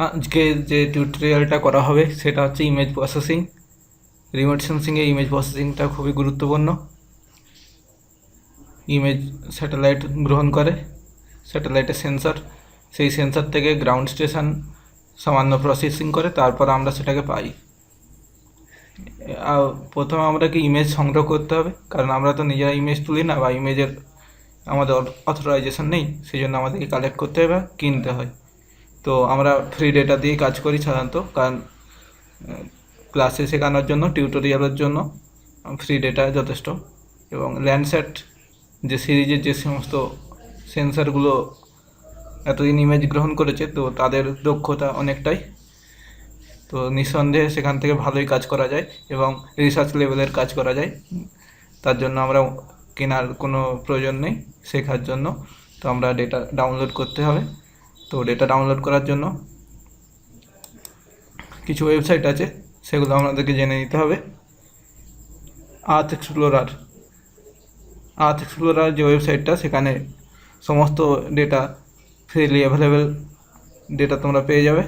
আজকে যে টিউটোরিয়ালটা করা হবে সেটা হচ্ছে ইমেজ প্রসেসিং। রিমোট সেন্সিংয়ে ইমেজ প্রসেসিংটা খুবই গুরুত্বপূর্ণ। ইমেজ স্যাটেলাইট গ্রহণ করে, স্যাটেলাইটের সেন্সর, সেই সেন্সর থেকে গ্রাউন্ড স্টেশন সামান্য প্রসেসিং করে, তারপর আমরা সেটাকে পাই। প্রথমে আমাদেরকে ইমেজ সংগ্রহ করতে হবে, কারণ আমরা তো নিজেরা ইমেজ তুলি না, বা ইমেজের আমাদের অথরাইজেশন নেই, সেই জন্য আমাদেরকে কালেক্ট করতে হবে বা কিনতে হয়। তো আমরা ফ্রি ডেটা দিয়ে কাজ করি সাধারণত, কারণ ক্লাসে শেখানোর জন্য, টিউটোরিয়ালের জন্য ফ্রি ডেটা যথেষ্ট। এবং ল্যান্ডস্যাট যে সিরিজের যে সমস্ত সেন্সারগুলো এতদিন ইমেজ গ্রহণ করেছে, তো তাদের দক্ষতা অনেকটাই, তো নিঃসন্দেহে সেখান থেকে ভালোই কাজ করা যায় এবং রিসার্চ লেভেলের কাজ করা যায়। তার জন্য আমরা কেনার কোনো প্রয়োজন নেই শেখার জন্য। তো আমরা ডেটা ডাউনলোড করতে হবে। তো ডেটা ডাউনলোড করার জন্য কিছু ওয়েবসাইট আছে, সেগুলো আমাদেরকে জেনে নিতে হবে। আর্থ এক্সপ্লোরার যে ওয়েবসাইটটা, সেখানে সমস্ত ডেটা ফ্রিলি অ্যাভেলেবেল ডেটা তোমরা পেয়ে যাবে।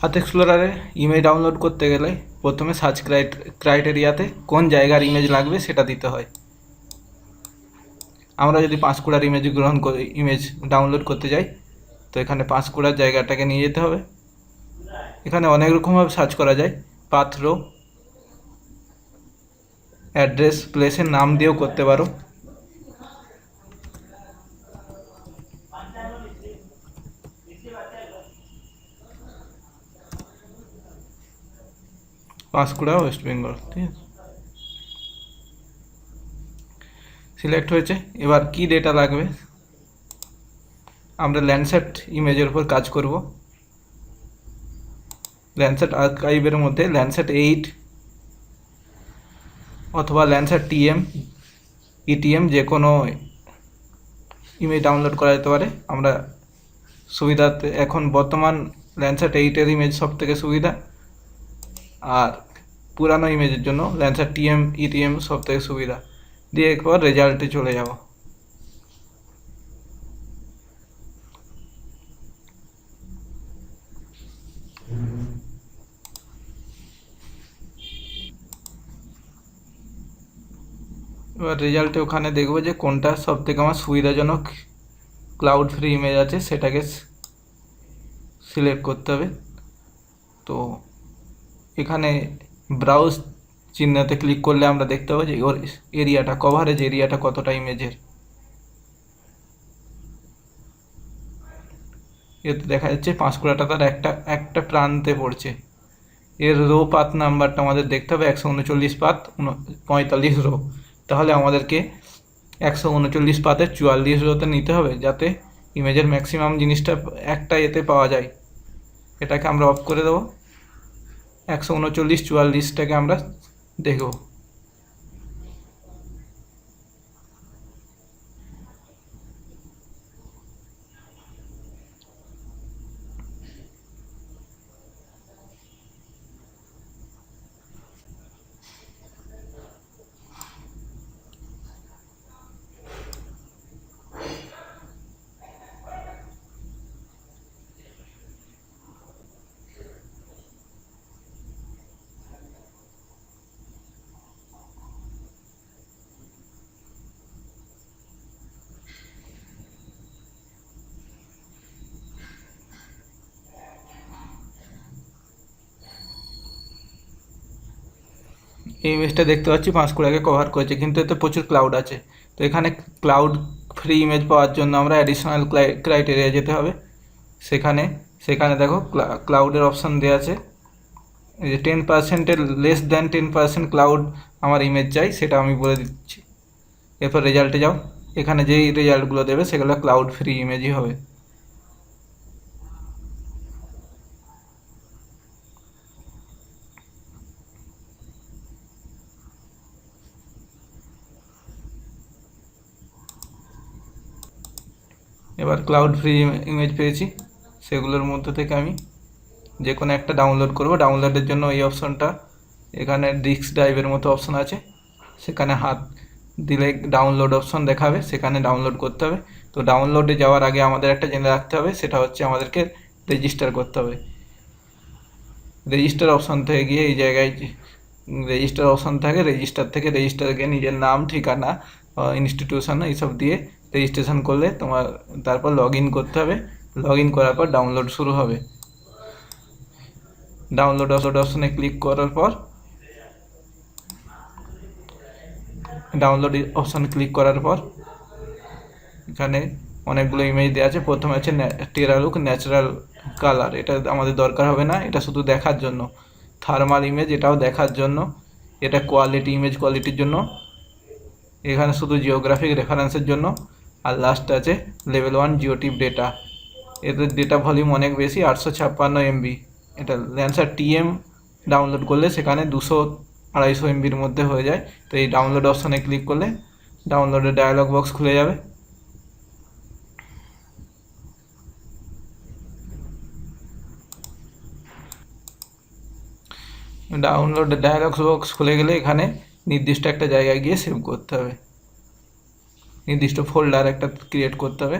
আর্থ এক্সপ্লোরারে ইমেজ ডাউনলোড করতে গেলে প্রথমে সার্চ ক্রাইটেরিয়াতে কোন জায়গার ইমেজ লাগবে সেটা দিতে হয়। আমরা যদি পাঁশকুড়ার ইমেজ ডাউনলোড করতে যাই, তো এখানে পাঁশকুড়ার জায়গাটাকে নিয়ে যেতে হবে। এখানে অনেক রকমভাবে সার্চ করা যায়, পাত্র, অ্যাড্রেস, প্লেসের নাম দিয়েও করতে পারো। পাঁশকুড়া, ওয়েস্ট বেঙ্গল, ঠিক আছে, সিলেক্ট হয়েছে। এবার কি ডেটা লাগবে? আমরা ল্যান্ডস্যাট ইমেজের উপর কাজ করব। ল্যান্ডস্যাট আর্কাইভের মধ্যে ল্যান্ডস্যাট 8 অথবা ল্যান্ডস্যাট ইটিএম যে কোনো ইমেজ ডাউনলোড করা যেতে পারে। আমরা সুবিধাতে এখন বর্তমান ল্যান্ডস্যাট 8-এর ইমেজ সব থেকে সুবিধা, আর পুরানো ইমেজের জন্য ল্যান্ডস্যাট ইটিএম সব থেকে সুবিধা। দিয়ে একবার রেজাল্টে চলে যাব। এবার রেজাল্টে ওখানে দেখবো যে কোনটা সব থেকে আমার সুবিধাজনক ক্লাউড ফ্রি ইমেজ আছে, সেটাকে সিলেক্ট করতে হবে। তো এখানে ব্রাউজ চিহ্নতে ক্লিক করলে আমরা দেখতে পাবো যে ওর এরিয়াটা, কভারেজ এরিয়াটা কতটা ইমেজের। এতে দেখা যাচ্ছে পাঁশকুড়াটা তার একটা প্রান্তে পড়ছে। এর রো পাত নাম্বারটা আমাদের দেখতে হবে 139 পাত 45 রো। তাহলে আমাদেরকে 139 পাতের 44 রোতে নিতে হবে, যাতে ইমেজের ম্যাক্সিমাম জিনিসটা একটা এতে পাওয়া যায়। এটাকে আমরা অফ করে দেবো। 139-44টাকে আমরা দেখব। এই ইমেজটা দেখতে পাচ্ছি পাঁশকুড়াকে কভার করেছে, কিন্তু এতে প্রচুর ক্লাউড আছে। তো এখানে ক্লাউড ফ্রি ইমেজ পাওয়ার জন্য আমরা অ্যাডিশনাল ক্রাইটেরিয়া যেতে হবে। সেখানে সেখানে দেখো ক্লাউডের অপশান দেওয়া আছে, এই যে 10%-এর লেস দ্যান 10% ক্লাউড আমার ইমেজ চাই, সেটা আমি বলে দিচ্ছি। এরপর রেজাল্টে যাও, এখানে যেই রেজাল্টগুলো দেবে সেগুলো ক্লাউড ফ্রি ইমেজই হবে। এবার ক্লাউড ফ্রি ইমেজ পেয়েছি, সেগুলোর মধ্যে থেকে আমি যে কোনো একটা ডাউনলোড করব। ডাউনলোডের জন্য এই অপশনটা, এখানে ডিস্ক ড্রাইভের মতো অপশন আছে, সেখানে হাত দিলে ডাউনলোড অপশন দেখাবে, সেখানে ডাউনলোড করতে হবে। তো ডাউনলোডে যাওয়ার আগে আমাদের একটা জেনে রাখতে হবে, সেটা হচ্ছে আমাদেরকে রেজিস্টার করতে হবে। রেজিস্টার অপশন থেকে গিয়ে এই জায়গায় রেজিস্টার অপশন থাকে, রেজিস্টার থেকে রেজিস্টারে গিয়ে নিজের নাম, ঠিকানা, ইনস্টিটিউশন এইসব দিয়ে রেজিস্ট্রেশন করলে তোমার তারপর লগ ইন করতে হবে। লগ ইন করার পর ডাউনলোড শুরু হবে। ডাউনলোড অপশনে ক্লিক করার পর এখানে অনেকগুলো ইমেজ দেওয়া আছে। প্রথমে আছে টেরালুক ন্যাচারাল কালার, এটা আমাদের দরকার হবে না, এটা শুধু দেখার জন্য। থার্মাল ইমেজ, এটাও দেখার জন্য, এটা কোয়ালিটি, ইমেজ কোয়ালিটির জন্য। এখানে শুধু জিওগ্রাফিক রেফারেন্সের জন্য। আর লাস্ট আছে লেভেল 1 জিওটিপ ডেটা, এদের ডেটা ভলিউম অনেক বেশি, 856 MB। এটা ল্যান্সার টিএম ডাউনলোড করলে সেখানে 200-250 MBর মধ্যে হয়ে যায়। তো এই ডাউনলোড অপশানে ক্লিক করলে ডাউনলোডের ডায়ালগ বক্স খুলে যাবে। ডাউনলোডের ডায়ালগ বক্স খুলে গেলে এখানে নির্দিষ্ট একটা জায়গায় গিয়ে সেভ করতে হবে, নির্দিষ্ট ফোল্ডার একটা ক্রিয়েট করতে হবে।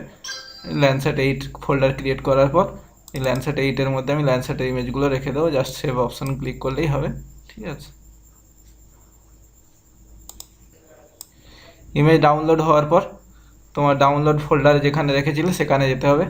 ল্যান্ডসেট 8 ফোল্ডার ক্রিয়েট করার পর এই ল্যান্ডসেট 8-এর মধ্যে আমি ল্যান্ডসেটের ইমেজগুলো রেখে দেবো। জাস্ট সেভ অপশন ক্লিক করলেই হবে, ঠিক আছে। ইমেজ ডাউনলোড হওয়ার পর তোমার ডাউনলোড ফোল্ডারে যেখানে রেখেছিলে সেখানে যেতে হবে।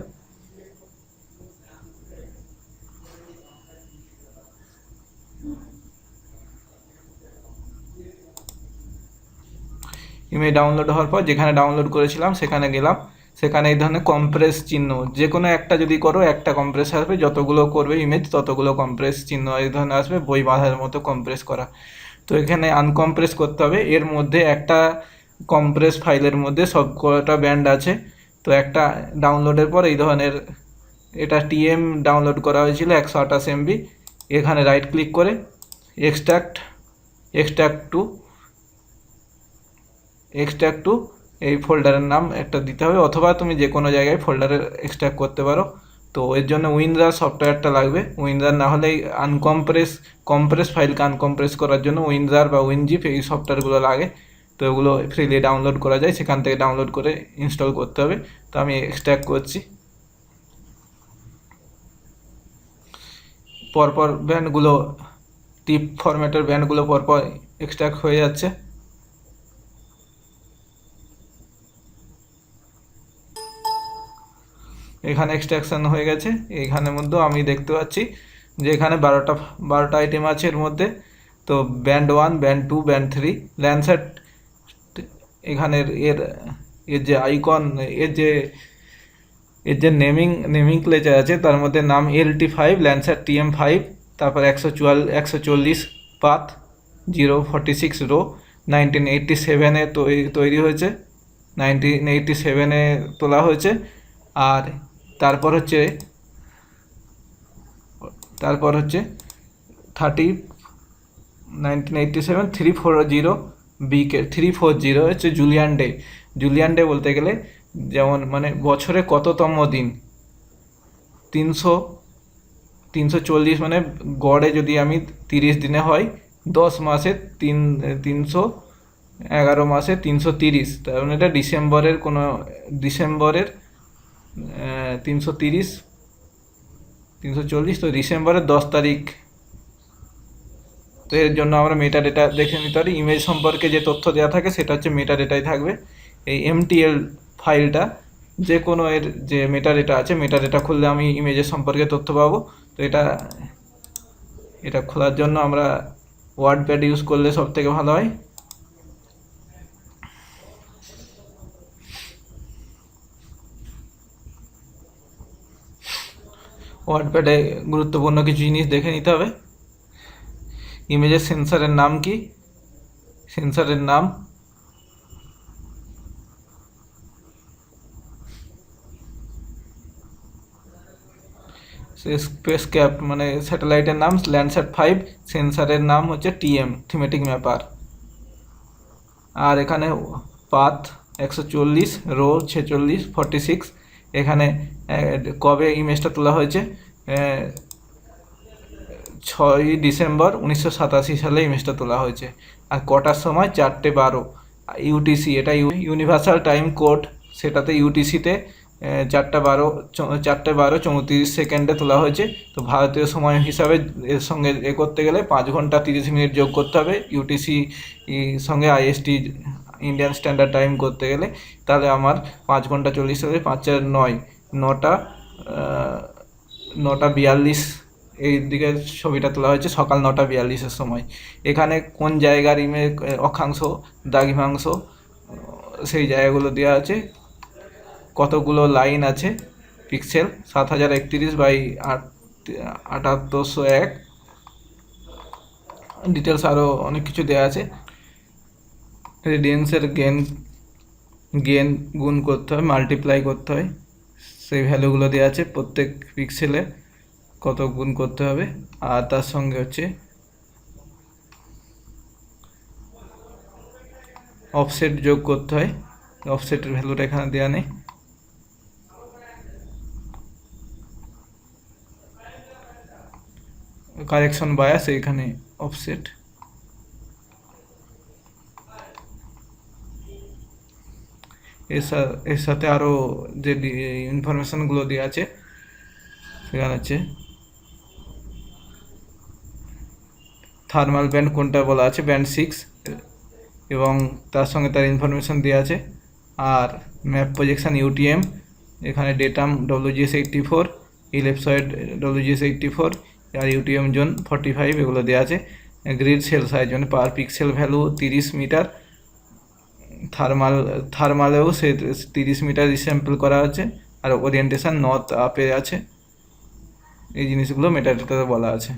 ইমেজ ডাউনলোড হওয়ার পর যেখানে ডাউনলোড করেছিলাম সেখানে গেলাম। সেখানে এই ধরনের কম্প্রেস চিহ্ন, যে কোনো একটা যদি করো একটা কম্প্রেস আসবে, যতগুলো করবে ইমেজ ততগুলো কম্প্রেস চিহ্ন এই ধরনের আসবে, বই বাঁধার মতো কম্প্রেস করা। তো এখানে আনকম্প্রেস করতে হবে। এর মধ্যে একটা কম্প্রেস ফাইলের মধ্যে সব কটা ব্যান্ড আছে। তো একটা ডাউনলোডের পর এই ধরনের, এটা টিএম ডাউনলোড করা হয়েছিল 128 MB। এখানে রাইট ক্লিক করে এক্সট্রাক্ট টু এই ফোল্ডারের নাম একটা দিতে হবে, অথবা তুমি যে কোনো জায়গায় ফোল্ডারের এক্সট্রাক্ট করতে পারো। তো এর জন্য উইনরার সফটওয়্যারটা লাগবে। উইনরার না হলে কম্প্রেস ফাইলকে আনকম্প্রেস করার জন্য উইনরার বা উইনজিপ এই সফটওয়্যারগুলো লাগে। তো এগুলো ফ্রিলি ডাউনলোড করা যায়, সেখান থেকে ডাউনলোড করে ইনস্টল করতে হবে। তো আমি এক্সট্রাক্ট করছি। পরপর ব্যান্ডগুলো, টিপ ফরম্যাটের ব্যান্ডগুলো পরপর এক্সট্রাক্ট হয়ে যাচ্ছে। এখানে এক্সট্রাকশন হয়ে গেছে। এখানের মধ্যেও আমি দেখতে পাচ্ছি যে এখানে 12টা আইটেম আছে এর মধ্যে। তো ব্যান্ড 1, ব্যান্ড 2, ব্যান্ড 3 ল্যান্ডসেট, এখানের এর যে আইকন, এর যে নেমিং ক্লেচার আছে তার মধ্যে নাম LT5 ল্যান্সার TM5, তারপর 140 পাথ 046 রো, 1987-এ তৈরি হয়েছে, 1987-এ তোলা হয়েছে। আর তারপর হচ্ছে 1987 340 BK 340 হচ্ছে জুলিয়ান ডে বলতে গেলে যেমন মানে বছরে কততম দিন, 340 মানে গড়ে যদি আমি 30 দিনে হয়, 10 মাসে 311 মাসে 330, তার মানে এটা ডিসেম্বরের 340, তো ডিসেম্বরের 10 তারিখ। তো এর জন্য আমরা মেটা ডেটা দেখে নিতে পারি। ইমেজ সম্পর্কে যে তথ্য দেওয়া থাকে সেটা হচ্ছে মেটা ডেটাই থাকবে। এই MTL ফাইলটা যে কোনো এর যে মেটা ডেটা আছে, মেটা ডেটা খুললে আমি ইমেজের সম্পর্কে তথ্য পাবো। তো এটা খোলার জন্য আমরা ওয়ার্ডপ্যাড ইউজ করলে সব থেকে ভালো হয়। ওয়ার্ডপ্যাডে গুরুত্বপূর্ণ কিছু জিনিস দেখে নিতে হবে। ইমেজের সেন্সরের নাম কি, সেন্সরের নাম, স্পেস ক্যাপ মানে স্যাটেলাইটের নাম ল্যান্ডস্যাট 5, সেন্সরের নাম হচ্ছে TM থিমেটিক ম্যাপার। আর এখানে পাথ 140, রো 46, 46, এখানে কবে ইমেজটা তোলা হয়েছে, 6 ডিসেম্বর 1987 সালে ইমেজটা তোলা হয়েছে। আর কটার সময়, 4:12 ইউটিসি, এটা ইউনিভার্সাল টাইম কোড, সেটাতে ইউটিসিতে 4:12 তোলা হয়েছে। তো ভারতীয় সময় হিসাবে এর সঙ্গে করতে গেলে 5 ঘন্টা 30 মিনিট যোগ করতে হবে ইউটিসি সঙ্গে আইএসটি ইন্ডিয়ান স্ট্যান্ডার্ড টাইম করতে গেলে। তাহলে আমার 5 ঘন্টা 40 হবে, 5 আর 9:42 এই দিকে ছবিটা তোলা হয়েছে সকাল 9:42 সময়। এখানে কোন জায়গার অক্ষাংশ, দ্রাঘিমাংশ, সেই জায়গাগুলো দেওয়া আছে, কতগুলো লাইন আছে, পিক্সেল 7031/7801, ডিটেলস আরও অনেক কিছু দেওয়া আছে। রেডিয়েন্সের গেন গুণ করতে হয়, মাল্টিপ্লাই করতে হয়, সেই ভ্যালুগুলো দেওয়া আছে, প্রত্যেক পিক্সেলে কত গুণ করতে হবে। আর তার সঙ্গে হচ্ছে অফসেট যোগ করতে হয়, অফসেটের ভ্যালুটা এখানে দেওয়া নেই। কারেকশন বায়াস এখানে অফসেট। এর সাথে আরও যে ইনফরমেশনগুলো দেওয়া আছে সেখানে আছে থার্মাল ব্যান্ড কোনটা বলা আছে, ব্যান্ড 6, এবং তার সঙ্গে তার ইনফরমেশন দেওয়া আছে। আর ম্যাপ প্রজেকশান ইউটিএম, এখানে ডেটাম WGS84, ইলেপসয়েড WGS84, আর ইউটিএম জোন 45 এগুলো দেওয়া আছে। গ্রিড সেল সাইজ মানে পার পিক্সেল ভ্যালু 30 মিটার, থার্মালেও সে 30 মিটার স্যাম্পল করা আছে। আর ওরিয়েন্টেশন নর্থ আপে আছে। এই জিনিসগুলো মেটাডেটাতে বলা আছে।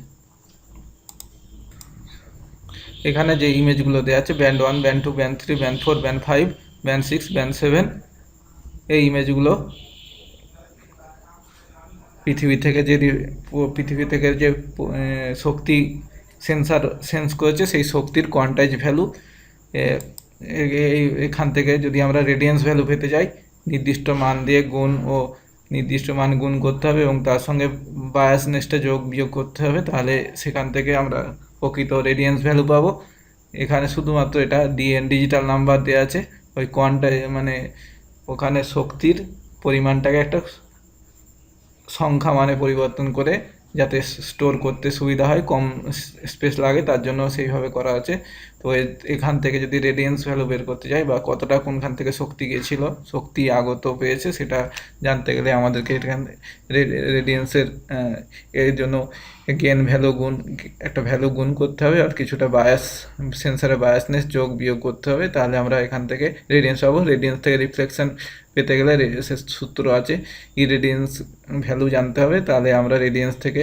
এখানে যে ইমেজগুলো দেওয়া আছে, band 1, band 2, band 3, band 4, band 5, band 6, band 7, এই ইমেজগুলো পৃথিবী থেকে যে শক্তি সেন্স করেছে সেই শক্তির কোয়ান্টাইজ ভ্যালু। এখান থেকে যদি আমরা রেডিয়েন্স ভ্যালু পেতে যাই, নির্দিষ্ট মান দিয়ে নির্দিষ্ট মান গুণ করতে হবে এবং তার সঙ্গে বায়াসনেসটা যোগ বিয়োগ করতে হবে, তাহলে সেখান থেকে আমরা প্রকৃত রেডিয়েন্স ভ্যালু পাবো। এখানে শুধুমাত্র এটা ডিজিটাল নাম্বার দেওয়া আছে, ওই মানে ওখানে শক্তির পরিমাণটাকে একটা সংখ্যা মানে পরিবর্তন করে যাতে স্টোর করতে সুবিধা হয়, কম স্পেস লাগে, তার জন্য সেইভাবে করা আছে। তো এখান থেকে যদি রেডিয়েন্স ভ্যালু বের করতে যাই বা কতটা কোনখান থেকে শক্তি গিয়েছিল, শক্তি আগত পেয়েছে, সেটা জানতে গেলে আমাদেরকে রেডিয়েন্সের এর জন্য একটা ভ্যালু গুণ করতে হবে আর কিছুটা সেন্সারের বায়াসনেস যোগ বিয়োগ করতে হবে, তাহলে আমরা এখান থেকে রেডিয়েন্স পাবো। রেডিয়েন্স থেকে রিফ্লেকশন পেতে গেলে সূত্র আছে, ইরেডিয়েন্স ভ্যালু জানতে হবে, তাহলে আমরা রেডিয়েন্স থেকে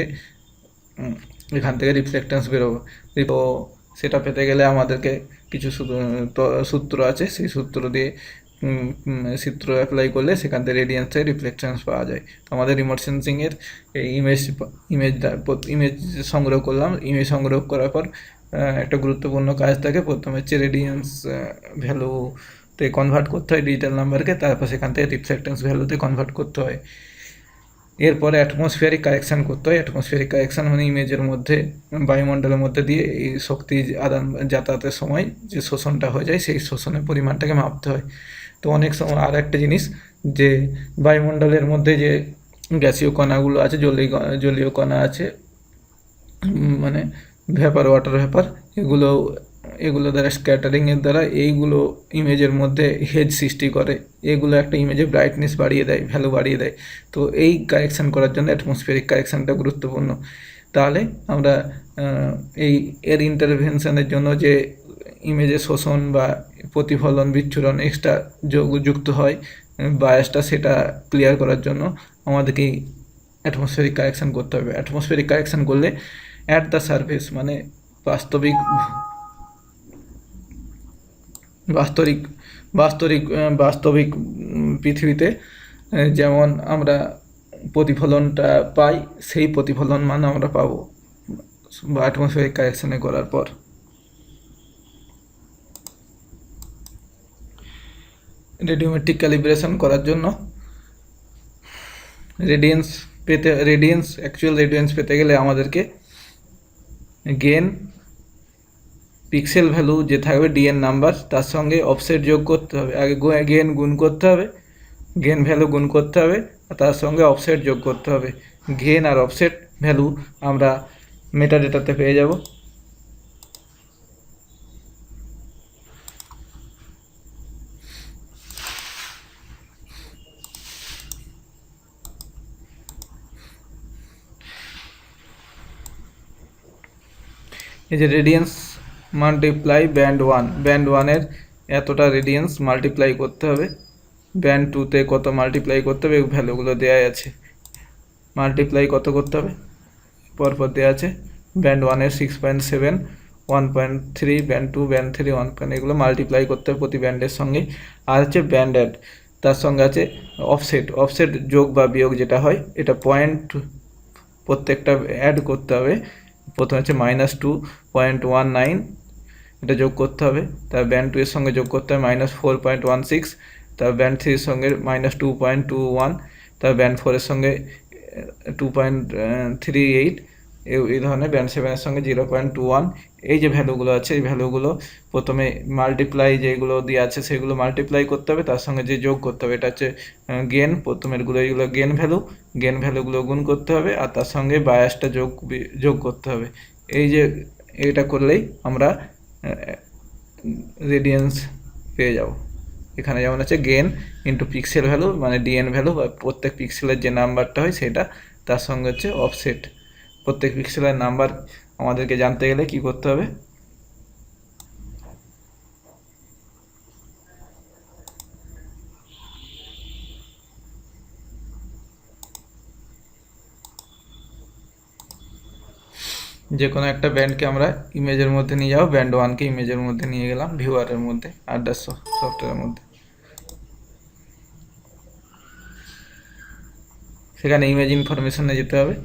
এখান থেকে রিফ্লেক্টেন্স বেরোবো। তো সেটা পেতে গেলে আমাদেরকে কিছু সূত্র আছে, সেই সূত্র অ্যাপ্লাই করলে সেখান থেকে রেডিয়েন্স থেকে রিফ্লেক্টেন্স পাওয়া যায়। তো আমাদের রিমোট সেন্সিংয়ের ইমেজ সংগ্রহ করলাম। ইমেজ সংগ্রহ করার পর একটা গুরুত্বপূর্ণ কাজ থাকে, প্রথমে হচ্ছে রেডিয়েন্স ভ্যালুতে কনভার্ট করতে হয় ডিজিটাল নাম্বারকে, তারপর সেখান থেকে রিফ্লেক্টেন্স ভ্যালুতে কনভার্ট করতে হয়। এরপরে অ্যাটমসফিয়ারিক কারেকশান করতে হয়। অ্যাটমসফিয়ারিক কারেকশান মানে ইমেজের মধ্যে, বায়ুমণ্ডলের মধ্যে দিয়ে এই শক্তি যাতায়াতের সময় যে শোষণটা হয়ে যায়, সেই শোষণের পরিমাণটাকে মাপতে হয়। তো অনেক সময় আর একটা জিনিস, যে বায়ুমণ্ডলের মধ্যে যে গ্যাসীয় কণাগুলো আছে, জলীয় কণা আছে, মানে ওয়াটার ভ্যাপার, এগুলো দ্বারা স্ক্যাটারিংয়ের দ্বারা এইগুলো ইমেজের মধ্যে হেজ সৃষ্টি করে, এগুলো একটা ইমেজের ব্রাইটনেস বাড়িয়ে দেয়, ভ্যালু বাড়িয়ে দেয়। তো এই কারেকশান করার জন্য অ্যাটমসফিয়ারিক কারেকশানটা গুরুত্বপূর্ণ। তাহলে আমরা এর ইন্টারভেনশনের জন্য যে ইমেজের শোষণ বা প্রতিফলন, বিচ্ছুরণ এক্সট্রা যুক্ত হয় বায়াসটা, সেটা ক্লিয়ার করার জন্য আমাদেরকে অ্যাটমসফিয়ারিক কারেকশান করতে হবে। অ্যাটমসফিয়ারিক কারেকশান করলে অ্যাট দ্য সারফেস মানে বাস্তবিক পৃথিবীতে যেমন আমরা প্রতিফলনটা পাই, সেই প্রতিফলন মান আমরা পাবো বা অ্যাটমসফিয়ারিক কারেকশানে করার পর। রেডিওমেট্রিক ক্যালিব্রেশন করার জন্য অ্যাকচুয়াল রেডিয়েন্স পেতে গেলে আমাদেরকে গেন পিক্সেল ভ্যালু যে থাকবে ডিএন নাম্বার তার সঙ্গে অফসেট যোগ করতে হবে। আগে গেন গুণ করতে হবে, গেন ভ্যালু গুণ করতে হবে, আর তার সঙ্গে অফসেট যোগ করতে হবে। গেন আর অফসেট ভ্যালু আমরা মেটাডেটাতে পেয়ে যাব। এই যে রেডিয়েন্স মাল্টিপ্লাই ব্যান্ড ওয়ানের এতটা রেডিয়েন্স মাল্টিপ্লাই করতে হবে, ব্যান্ড টুতে কত মাল্টিপ্লাই করতে হবে, এই ভ্যালুগুলো দেওয়া আছে। মাল্টিপ্লাই কত করতে হবে পরপর দেওয়া আছে। ব্যান্ড ওয়ানের 6.7, 1.3, ব্যান্ড টু, ব্যান্ড থ্রি 1. এগুলো মাল্টিপ্লাই করতে হবে প্রতি ব্যান্ডের সঙ্গে। আর হচ্ছে ব্যান্ড অ্যাড, তার সঙ্গে আছে অফসেট যোগ বা বিয়োগ যেটা হয়, এটা পয়েন্ট প্রত্যেকটা অ্যাড করতে হবে। প্রথমে হচ্ছে -2.19, এটা যোগ করতে হবে। তার ব্যান্ড টু এর সঙ্গে যোগ করতে হবে -4.16, তার ব্যান্ড থ্রির সঙ্গে -2.21, তার ব্যান্ড ফোরের সঙ্গে 2.38, এই ধরনের ব্যান্ড সেভেনের সঙ্গে 0.21। এই যে ভ্যালুগুলো আছে এই ভ্যালুগুলো প্রথমে মাল্টিপ্লাই যেগুলো দিয়ে আছে সেগুলো মাল্টিপ্লাই করতে হবে, তার সঙ্গে যে যোগ করতে হবে এটা হচ্ছে গেন। প্রথমেরগুলো এইগুলো গেন ভ্যালুগুলো গুণ করতে হবে, আর তার সঙ্গে বায়াসটা যোগ করতে হবে। এই যে এটা করলেই আমরা রেডিয়েন্স পেয়ে যাব। এখানে যেমন আছে গেন ইন্টু পিক্সেল ভ্যালু মানে ডিএন ভ্যালু, বা প্রত্যেক পিক্সেলের যে নাম্বারটা হয় সেটা, তার সঙ্গে হচ্ছে অফসেট। প্রত্যেক পিক্সেলের নাম্বার আমাদেরকে জানতে গেলে কি করতে হবে, যে কোনো একটা ব্যান্ডকে আমরা ইমেজের মধ্যে নিয়ে যাবো, ব্যান্ড ওয়ানকে ইমেজের মধ্যে নিয়ে গেলাম ভিউয়ারের মধ্যে, আদার্স সফটওয়্যারের মধ্যে। সেখানে ইমেজ ইনফরমেশনে যেতে হবে।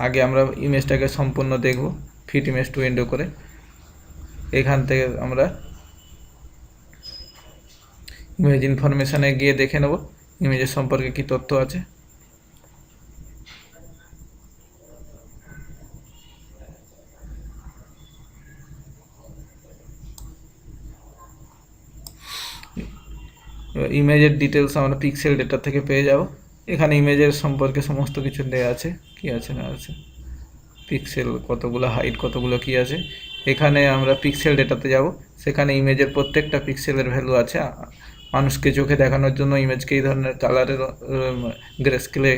আগে আমরা ইমেজটাকে সম্পূর্ণ দেখব ফিট ইমেজ টু উইন্ডো করে। এখান থেকে আমরা ইমেজ ইনফরমেশনে গিয়ে দেখে নেব ইমেজের সম্পর্কে কি তথ্য আছে। ইমেজের ডিটেলস আমরা পিক্সেল ডেটা থেকে পেয়ে যাব। এখানে ইমেজের সম্পর্কে সমস্ত কিছু দেওয়া আছে, কি আছে না আছে, পিক্সেল কতগুলো, হাইট কতগুলো, কি আছে। এখানে আমরা পিক্সেল ডেটাতে যাব, সেখানে ইমেজের প্রত্যেকটা পিক্সেলের ভ্যালু আছে। মানুষকে চোখে দেখানোর জন্য ইমেজকে এই ধরনের কালারের গ্রে স্কেলে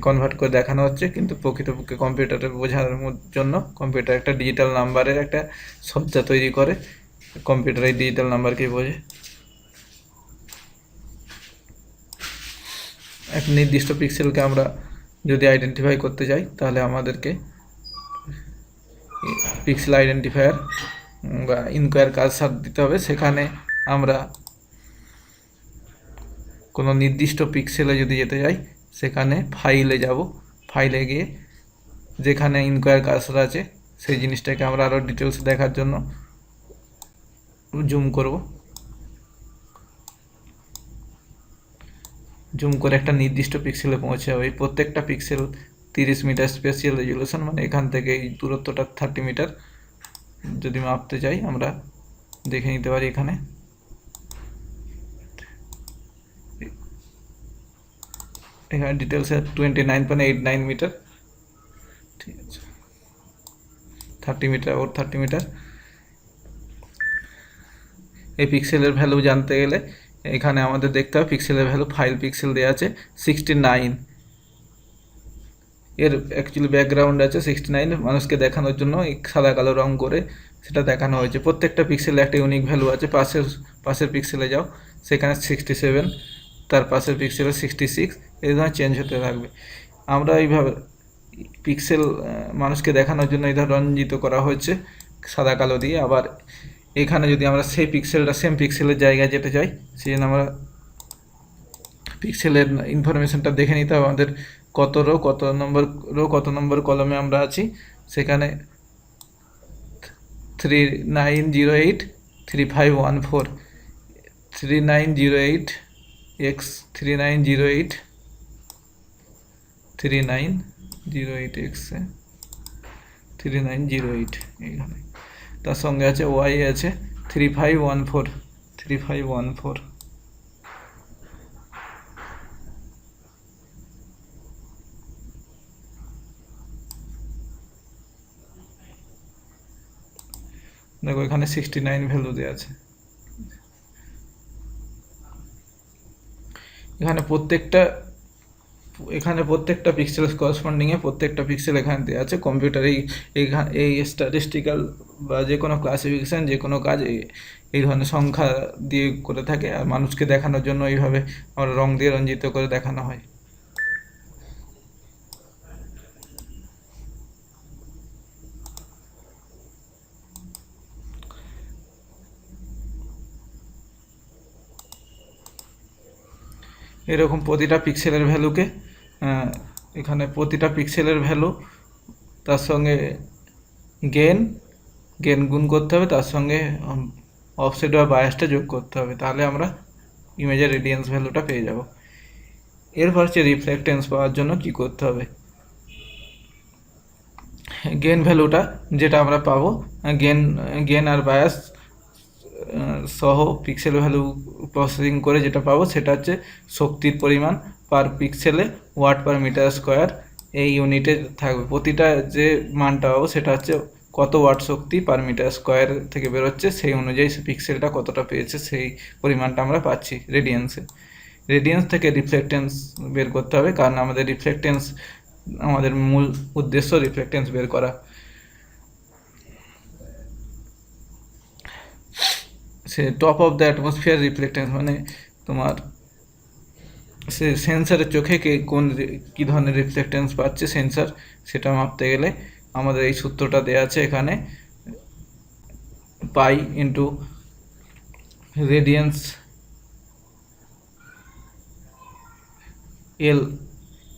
কনভার্ট করে দেখানো হচ্ছে, কিন্তু প্রকৃতপক্ষে কম্পিউটারে বোঝানোর জন্য কম্পিউটার একটা ডিজিটাল নাম্বারের একটা সজ্জা তৈরি করে, কম্পিউটার এই ডিজিটাল নাম্বারকেই বোঝে। এক নির্দিষ্ট পিক্সেলকে আমরা যদি আইডেন্টিফাই করতে চাই তাহলে আমাদেরকে পিক্সেল আইডেন্টিফায়ার বা ইনকোয়ার কার্সার দিতে হবে। সেখানে আমরা কোনো নির্দিষ্ট পিক্সেলে যদি যেতে যাই সেখানে ফাইলে যাব, ফাইলে গিয়ে যেখানে ইনকোয়ার কার্সার আছে সেই জিনিসটাকে আমরা আরও ডিটেলস দেখার জন্য জুম করব। জুম করে একটা নির্দিষ্ট পিক্সেলে পৌঁছে যাবে। এই প্রত্যেকটা পিক্সেল 30 মিটার স্পেশিয়াল রেজুলেশন, মানে এখান থেকে এই দূরত্বটা 30 মিটার যদি মাপতে চাই আমরা দেখে নিতে পারি। এখানে ডিটেলসে 29.89 মিটার, ঠিক আছে, 30 মিটার ওর 30 মিটার। এই পিক্সেলের ভ্যালু জানতে গেলে এখানে আমাদের দেখতে হবে পিক্সেলের ভ্যালু, ফাইল পিক্সেল দেওয়া আছে 69, এর অ্যাকচুয়ালি ব্যাকগ্রাউন্ড আছে 69, মানুষকে দেখানোর জন্য এই সাদা কালো রং করে সেটা দেখানো হয়েছে। প্রত্যেকটা পিক্সেলে একটা ইউনিক ভ্যালু আছে। পাশের পিক্সেলে যাও, সেখানে 67, তার পাশের পিক্সেলে 66, এই ধরনের চেঞ্জ হতে থাকবে। আমরা এইভাবে পিক্সেল মানুষকে দেখানোর জন্য এই ধরনের রঞ্জিত করা হয়েছে সাদা কালো দিয়ে। আবার এখানে যদি আমরা সেই পিক্সেলটা সেম পিক্সেলের জায়গায় যেতে চাই, সেই জন্য আমরা পিক্সেলের ইনফরমেশনটা দেখে নিতে হবে আমাদের কত রো, কত নম্বর কলমে আমরা আছি। সেখানে 39083514, 3908 এক্স 3908 এক্সে 3908 এইখানে। তার সঙ্গে আছে ওয়াই আছে 3514 দেখো এখানে 69 ভ্যালু দেওয়া আছে। এখানে প্রত্যেকটা পিক্সেল করসপন্ডিংয়ে প্রত্যেকটা পিক্সেল এখানে দেওয়া আছে। কম্পিউটার এই স্ট্যাটিস্টিক্যাল বা যে কোনো ক্লাসিফিকেশান যে কোনো কাজ এই ধরনের সংখ্যা দিয়ে করে থাকে, আর মানুষকে দেখানোর জন্য এইভাবে আমরা রং দিয়ে রঞ্জিত করে দেখানো হয়। এরকম প্রতিটা পিক্সেলের ভ্যালুকে এখানে প্রতিটা পিক্সেলের ভ্যালু তার সঙ্গে গেন গুণ করতে হবে, তার সঙ্গে অফসেট বা বায়াসটা যোগ করতে হবে, তাহলে আমরা ইমেজের রেডিয়েন্স ভ্যালুটা পেয়ে যাব। এরপর হচ্ছে রিফ্লেক্টেন্স পাওয়ার জন্য কি করতে হবে। গেন ভ্যালুটা যেটা আমরা পাবো, গেন আর বায়াস সহ পিক্সেল ভ্যালু প্রসেসিং করে যেটা পাবো সেটা হচ্ছে শক্তির পরিমাণ পার পিক্সেলে ওয়াট পার মিটার স্কোয়ার এই ইউনিটে থাকবে। প্রতিটা যে মানটা পাবো সেটা হচ্ছে কত ওয়াট শক্তি পার মিটার স্কোয়ার থেকে বেরোচ্ছে, সেই অনুযায়ী পিক্সেলটা কতটা পেয়েছে সেই পরিমাণটা আমরা পাচ্ছি রেডিয়েন্স থেকে রিফ্লেক্টেন্স বের করতে হবে, কারণ আমাদের মূল উদ্দেশ্য রিফ্লেক্টেন্স বের করা। সে টপ অফ দ্য অ্যাটমসফিয়ার রিফ্লেক্টেন্স মানে তোমার সে সেন্সারের চোখে কী ধরনের রিফ্লেক্টেন্স পাচ্ছে সেন্সার, সেটা মাপতে গেলে আমাদের এই সূত্রটা দেওয়া আছে এখানে, পাই ইন্টু রেডিয়েন্স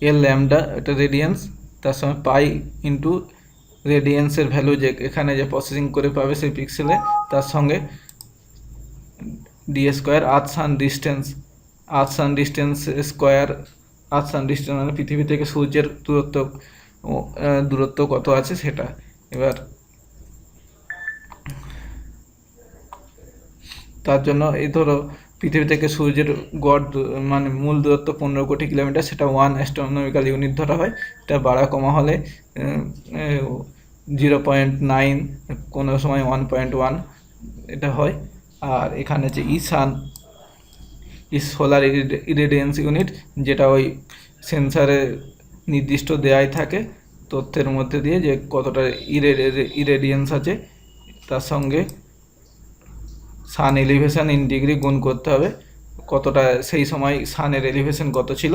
এল ল্যামডা, এটা রেডিয়েন্স, তার সঙ্গে পাই ইন্টু রেডিয়েন্সের ভ্যালু যে এখানে যে প্রসেসিং করে পাবে সেই পিক্সেলে, তার সঙ্গে ডি স্কোয়ার আর্থ সান ডিস্টেন্স স্কোয়ার। আর্থ সান ডিস্টেন্স মানে পৃথিবী থেকে সূর্যের দূরত্ব কত আছে সেটা। এবার তার জন্য এই ধরো পৃথিবী থেকে সূর্যের গড় মানে মূল দূরত্ব 15 কোটি কিলোমিটার, সেটা 1 অ্যাস্ট্রোনমিক্যাল ইউনিট ধরা হয়। এটা বাড়া কমা হলে 0.9, কোনো সময় 1.1 এটা হয়। আর এখানে যে সোলার ইরেডিয়েন্স ইউনিট, যেটা ওই সেন্সারে নির্দিষ্ট দেয়াই থাকে তথ্যের মধ্যে দিয়ে যে কতটা ইরেডিয়েন্স আছে, তার সঙ্গে সান এলিভেশন ইন ডিগ্রি গুণ করতে হবে, কতটা সেই সময় সানের এলিভেশন কত ছিল,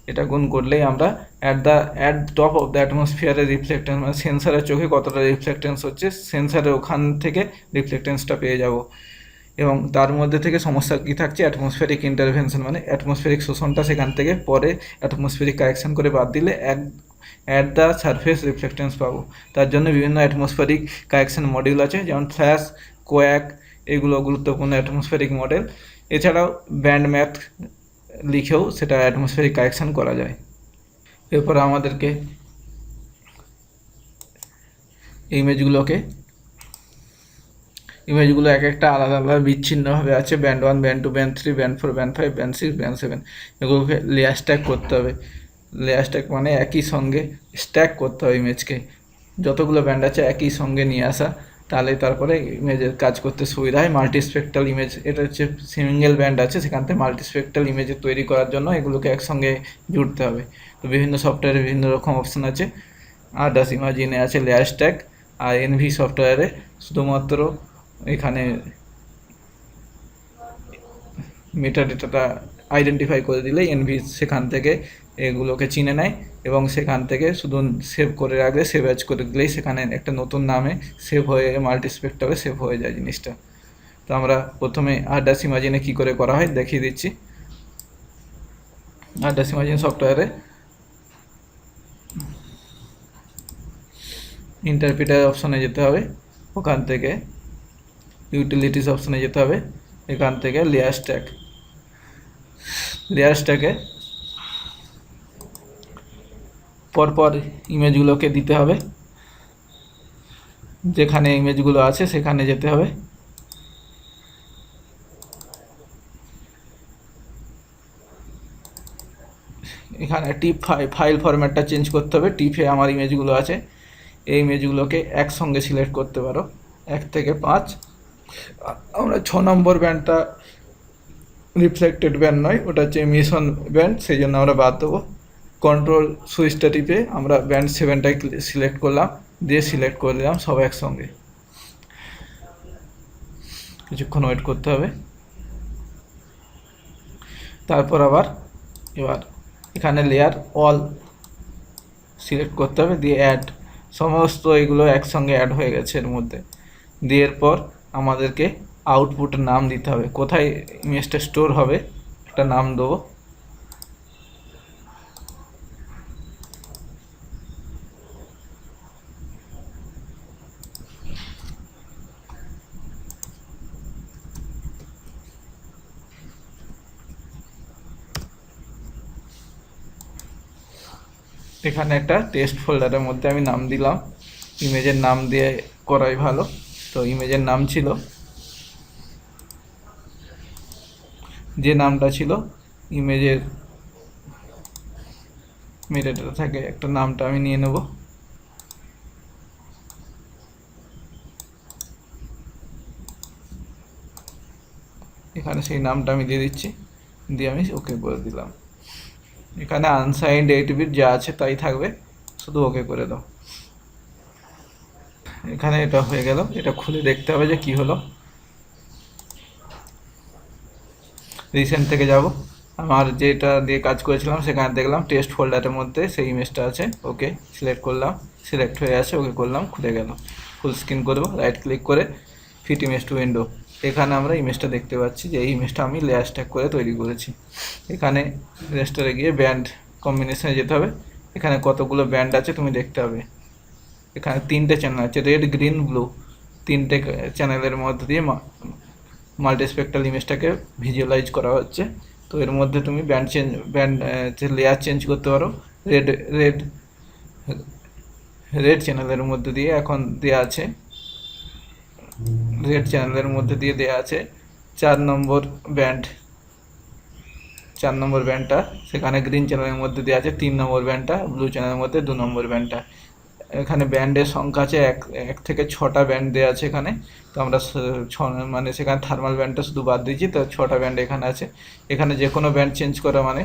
এটা গুণ করলেই আমরা অ্যাট টপ অফ দ্য অ্যাটমসফিয়ারের রিফ্লেক্টেন্স মানে সেন্সারের চোখে কতটা রিফ্লেক্টেন্স হচ্ছে সেন্সারের ওখান থেকে রিফ্লেক্টেন্সটা পেয়ে যাব। এবং তার মধ্যে থেকে সমস্যা কী থাকছে, অ্যাটমসফিয়ারিক ইন্টারভেনশন মানে অ্যাটমসফিয়ারিক শোষণটা সেখান থেকে পরে অ্যাটমসফিয়ারিক কারেকশন করে বাদ দিলে অ্যাট দ্য সারফেস রিফ্লেক্টেন্স পাবো। তার জন্য বিভিন্ন অ্যাটমসফিয়ারিক কারেকশন মডিউল আছে, যেমন ফ্ল্যাশ, কোয়াক, এগুলো গুরুত্বপূর্ণ অ্যাটমসফিয়ারিক মডেল। এছাড়াও ব্যান্ড ম্যাথ লিখেও সেটা অ্যাটমসফিয়ারিক কারেকশন করা যায়। এরপর আমাদেরকে ইমেজগুলো এক একটা আলাদা আলাদা বিচ্ছিন্নভাবে আছে, band 1, band 2, band 3, band 4, band 5, band 6, band 7, এগুলোকে লেয়ার স্ট্যাক করতে হবে। লেয়ার স্ট্যাক মানে একই সঙ্গে স্ট্যাক করতে হবে ইমেজকে, যতগুলো ব্যান্ড আছে একই সঙ্গে নিয়ে আসা, তাহলে তারপরে ইমেজের কাজ করতে সুবিধা হয়। মাল্টিস্পেকট্রাল ইমেজ, এটা হচ্ছে সিঙ্গেল ব্যান্ড আছে, সেখান থেকে মাল্টিস্পেকট্রাল ইমেজ তৈরি করার জন্য এগুলোকে একসঙ্গে জুড়তে হবে। তো বিভিন্ন সফটওয়্যারে বিভিন্ন রকম অপশান আছে। আদার্স ইমাজিনে আছে লেয়ার স্ট্যাক, আর এনভি সফটওয়্যারে শুধুমাত্র এখানে মেটা ডেটাটা আইডেন্টিফাই করে দিলেই এনভি সেখান থেকে এগুলোকে চিনে নেয় এবং সেখান থেকে শুধু সেভ করে রাখলে, সেভ অ্যাজ করে দিলেই সেখানে একটা নতুন নামে সেভ হয়ে মাল্টিস্পেক্ট্রালে সেভ হয়ে যায় জিনিসটা। তো আমরা প্রথমে আদার্স ইমাজিনে কী করে করা হয় দেখিয়ে দিচ্ছি। আদার্স ইমাজিন সফটওয়্যারে ইন্টারপ্রিটার অপশনে যেতে হবে, ওখান থেকে ইউটিলিটিস অপশনে যেতে হবে, এখান থেকে লেয়ার লেয়ার্সটাকে পরপর ইমেজগুলোকে দিতে হবে, যেখানে ইমেজগুলো আছে সেখানে যেতে হবে। এখানে টিপ ফাইল ফরম্যাটটা চেঞ্জ করতে হবে। টিপে আমার ইমেজগুলো আছে, এই ইমেজগুলোকে একসঙ্গে সিলেক্ট করতে পারো 1 থেকে 5। আমরা 6 নম্বর ব্যান্ডটা রিফ্লেক্টেড ব্যান্ড নয়, ওটা হচ্ছে মিশন ব্যান্ড, সেই জন্য আমরা বাদ দেবো। কন্ট্রোল সুইচটা টিপে আমরা ব্যান্ড 7টাই সিলেক্ট করলাম, দিয়ে সিলেক্ট করে দিলাম সব একসঙ্গে। কিছুক্ষণ ওয়েট করতে হবে। তারপর এবার এখানে লেয়ার অল সিলেক্ট করতে হবে, দিয়ে অ্যাড, সমস্ত এগুলো একসঙ্গে অ্যাড হয়ে গেছে এর মধ্যে। দিয়ে এরপর আমাদেরকে আউটপুটের নাম দিতে হবে, কোথায় ইমেজটা স্টোর হবে একটা নাম দেবো। এখানে একটা টেস্ট ফোল্ডারের মধ্যে আমি নাম দিলাম, ইমেজের নাম দিয়ে করাই ভালো। তো ইমেজের নাম ছিল, যে নামটা ছিল ইমেজের মেটাডাটা থাকে একটা নামটা আমি নিয়ে নেব। এখানে সেই নামটা আমি দিয়ে দিচ্ছি, দিয়ে আমি ওকে করে দিলাম। এখানে আনসাইন্ড 8 বিট যা আছে তাই থাকবে, শুধু ওকে করে দাও। এখানে এটা হয়ে গেল, এটা খুলে দেখতে হবে যে কি হলো। রিসেন্ট থেকে যাব, আমার যেটা দিয়ে কাজ করেছিলাম সেখানে দেখলাম টেস্ট ফোল্ডারের মধ্যে সেই ইমেজটা আছে। ওকে সিলেক্ট করলাম, সিলেক্ট হয়ে আছে, ওকে করলাম, খুলে গেল। ফুল স্ক্রিন করব, রাইট ক্লিক করে ফিট ইমেজ টু উইন্ডো। এখানে আমরা ইমেজটা দেখতে পাচ্ছি যে এই ইমেজটা আমি লেয়ার স্ট্যাক করে তৈরি করেছি। এখানে রেস্টারে গিয়ে ব্যান্ড কম্বিনেশনে যেতে হবে। এখানে কতগুলো ব্যান্ড আছে তুমি দেখতে হবে। এখানে 3টে চ্যানেল আছে, রেড গ্রিন ব্লু, 3টে চ্যানেলের মধ্যে দিয়ে মাল্টিস্পেক্ট্রাল ইমেজটাকে ভিজুয়ালাইজ করা হচ্ছে। তো এর মধ্যে তুমি ব্যান্ড লেয়ার চেঞ্জ করতে পারো। রেড রেড রেড চ্যানেলের মধ্যে দিয়ে এখন দেওয়া আছে, রেড চ্যানেলের মধ্যে দিয়ে দেওয়া আছে 4 নম্বর ব্যান্ড, 4 নম্বর ব্যান্ডটা। সেখানে গ্রিন চ্যানেলের মধ্যে দেওয়া আছে 3 নম্বর ব্যান্ডটা, ব্লু চ্যানেলের মধ্যে 2 নম্বর ব্যান্ডটা। এখানে ব্যান্ডের সংখ্যা আছে 1 থেকে 6টা ব্যান্ড দেওয়া আছে এখানে। তো আমরা মানে সেখানে থার্মাল ব্যান্ডটা শুধু বাদ দিয়েছি, তো 6টা ব্যান্ড এখানে আছে। এখানে যে কোনো ব্যান্ড চেঞ্জ করা মানে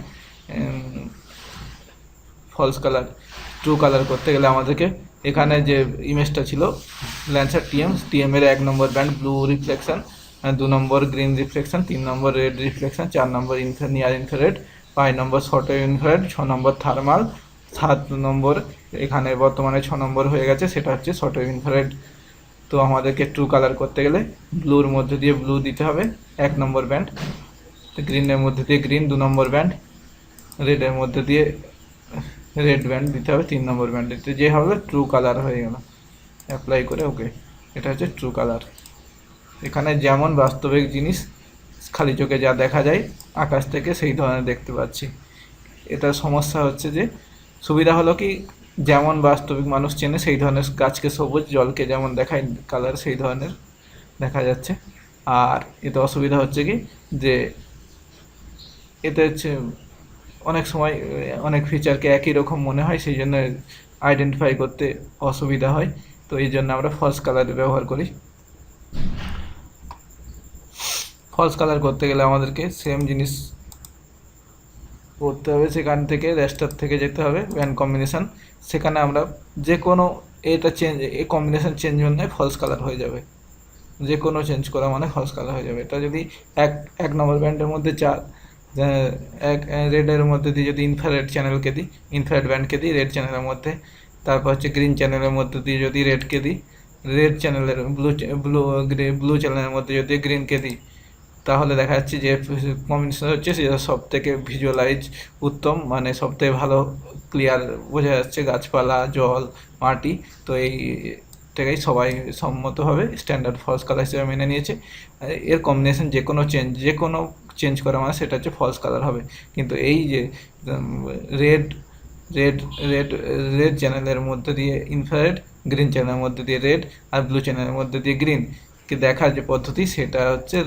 ফলস কালার ট্রু কালার করতে গেলে আমাদেরকে এখানে যে ইমেজটা ছিল ল্যান্সার টিএম এর 1 নম্বর ব্যান্ড ব্লু রিফ্লেকশন, 2 নম্বর গ্রিন রিফ্লেকশন, 3 নম্বর রেড রিফ্লেকশন, 4 নম্বর নিয়ার ইনফ্রারেড, 5 নম্বর শর্ট ইনফ্রারেড, 6 নম্বর থার্মাল, 7 নম্বর এখানে বর্তমানে 6 নম্বর হয়ে গেছে, সেটা হচ্ছে শর্ট ইনফ্রারেড। তো আমাদেরকে ট্রু কালার করতে গেলে ব্লুর মধ্যে দিয়ে ব্লু দিতে হবে 1 নম্বর ব্যান্ড, গ্রিনের মধ্যে দিয়ে গ্রিন 2 নম্বর ব্যান্ড, রেডের মধ্যে দিয়ে রেড ব্যান্ড দিতে হবে 3 নম্বর ব্যান্ড দিতে, যে হবে ট্রু কালার হয়ে গেল। অ্যাপ্লাই করে ওকে, এটা হচ্ছে ট্রু কালার। এখানে যেমন বাস্তবিক জিনিস খালি চোখে যা দেখা যায় আকাশ থেকে সেই ধরনের দেখতে পাচ্ছি। এটা সমস্যা হচ্ছে যে সুবিধা হলো কি, যেমন বাস্তবিক মানুষ চেনে সেই ধরনের গাছকে সবুজ, জলকে যেমন দেখায় কালার সেই ধরনের দেখা যাচ্ছে। আর এতে অসুবিধা হচ্ছে কি যে এতে হচ্ছে অনেক সময় অনেক ফিচারকে একই রকম মনে হয়, সেই জন্য আইডেন্টিফাই করতে অসুবিধা হয়। তো এই জন্য আমরা ফলস কালার ব্যবহার করি। ফলস কালার করতে গেলে আমাদেরকে সেম জিনিস করতে হবে, সেখান থেকে রেস্টার থেকে যেতে হবে ব্যান্ড কম্বিনেশন, সেখানে আমরা যে কোনো এটা চেঞ্জ, এই কম্বিনেশন চেঞ্জ মানে ফলস কালার হয়ে যাবে। যে কোনো চেঞ্জ করা মানে ফলস কালার হয়ে যাবে। এটা যদি এক নম্বর ব্যান্ডের মধ্যে 4 এক রেডের মধ্যে দিয়ে যদি ইনফ্রারেড চ্যানেলকে দিই, ইনফ্রারেড ব্যান্ডকে দিই রেড চ্যানেলের মধ্যে, তারপর হচ্ছে গ্রিন চ্যানেলের মধ্যে দিয়ে যদি রেডকে দিই, রেড চ্যানেলের ব্লু চ্যানেলের মধ্যে যদি গ্রিনকে দিই, তাহলে দেখা যাচ্ছে যে কম্বিনেশন হচ্ছে সেটা সব থেকে ভিজুয়ালাইজ উত্তম, মানে সব থেকে ভালো ক্লিয়ার বোঝা যাচ্ছে গাছপালা, জল, মাটি। তো এইটাকেই সবাই সম্মতভাবে স্ট্যান্ডার্ড ফলস কালার হিসেবে মেনে নিয়েছে। এর কম্বিনেশন যে কোনো চেঞ্জ করা মানে সেটা হচ্ছে ফলস কালার হবে। কিন্তু এই যে রেড রেড রেড রেড চ্যানেলের মধ্যে দিয়ে ইনফ্রারেড, গ্রিন চ্যানেলের মধ্যে দিয়ে রেড, আর ব্লু চ্যানেলের মধ্যে দিয়ে গ্রিন কে দেখার যে পদ্ধতি সেটা হচ্ছে